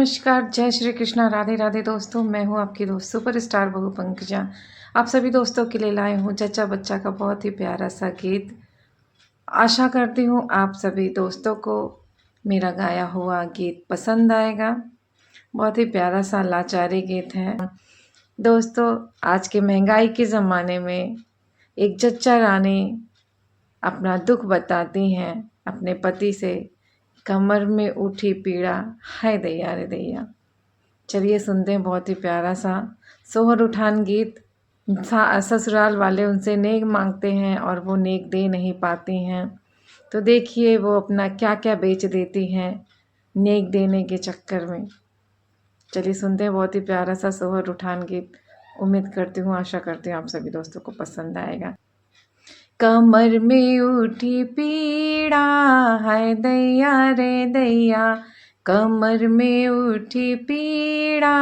नमस्कार, जय श्री कृष्णा, राधे राधे दोस्तों। मैं हूँ आपकी दोस्त सुपरस्टार बहू पंकजा। आप सभी दोस्तों के लिए लाई हूँ जच्चा बच्चा का बहुत ही प्यारा सा गीत। आशा करती हूँ आप सभी दोस्तों को मेरा गाया हुआ गीत पसंद आएगा। बहुत ही प्यारा सा लाचारी गीत है दोस्तों। आज के महंगाई के ज़माने में एक जच्चा रानी अपना दुख बताती हैं अपने पति से। कमर में उठी पीड़ा, हाय दैया रे दैया। चलिए सुनते हैं बहुत ही प्यारा सा सोहर उठान गीत। ससुराल वाले उनसे नेक मांगते हैं और वो नेक दे नहीं पाती हैं, तो देखिए वो अपना क्या क्या बेच देती हैं नेक देने के चक्कर में। चलिए सुनते हैं बहुत ही प्यारा सा सोहर उठान गीत। उम्मीद करती हूँ, आशा करती हूँ आप सभी दोस्तों को पसंद आएगा। कमर में उठी पीड़ा, हाय दैया रे दैया। कमर में उठी पीड़ा,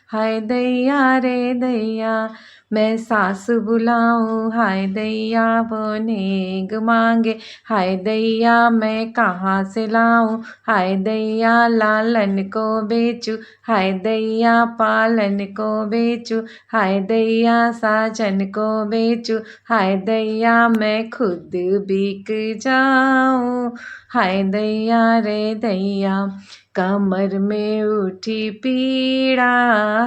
हाय दैया रे दैया। मैं सास बुलाऊं, हाय दैया वो नेग मांगे। हाय दैया मैं कहाँ से लाऊं, हाय दैया लालन को बेचूं। हाय दैया पालन को बेचूं, हाय दैया साजन को बेचूं। हाय दैया मैं खुद बिक जाऊं, हाय दैया रे दैया। कमर में उठी पीड़ा,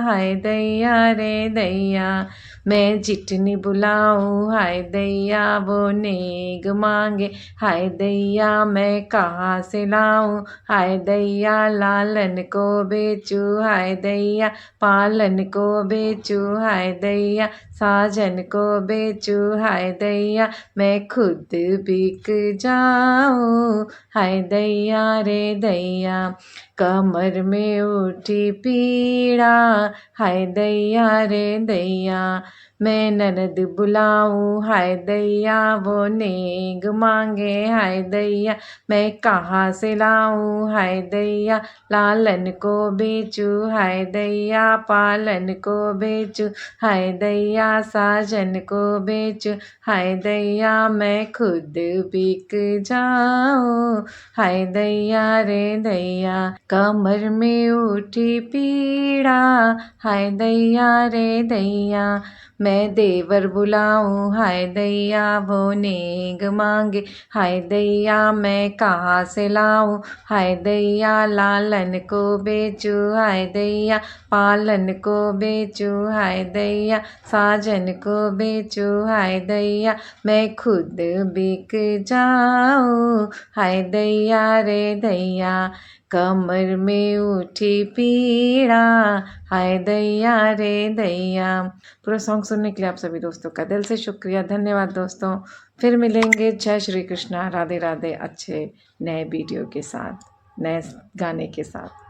हाय दैया रे दैया। मैं जितनी बुलाऊं, हाय दैया वो नेग मांगे। हाय दैया मैं कहाँ से लाऊं, हाय दैया लालन को बेचूं। हाय दैया पालन को बेचूं, हाय दैया साजन को बेचूं। हाय दैया मैं खुद बिक जाऊं, हाय दैया रे दैया। कमर में उठी पीड़ा, हाय दैया रे दैया। मैं ननद बुलाऊं, हाय दैया वो नेग मांगे। हाय दैया मैं कहाँ से लाऊं, हाय दैया लालन को बेचूं। हाय दैया पालन को बेचूं, हाय दैया साजन को बेचूं। हाय दैया मैं खुद बिक जाऊं, हाय दैया रे दैया। कमर में उठी पीड़ा, हाय दैया रे दैया। मैं देवर बुलाऊं, हाय दैया वो नेग मांगे। हाय दैया मैं कहाँ से लाऊं, हाय दैया लालन को बेचूं। हाय दैया पालन को बेचूं, हाय दैया साजन को बेचूं। हाय दैया मैं खुद बिक जाऊं, हाय दैया रे दैया। कमर में उठी पीड़ा, हाय दैया रे दैया। पूरा सॉन्ग सुनने के लिए आप सभी दोस्तों का दिल से शुक्रिया, धन्यवाद दोस्तों। फिर मिलेंगे। जय श्री कृष्णा, राधे राधे। अच्छे नए वीडियो के साथ, नए गाने के साथ।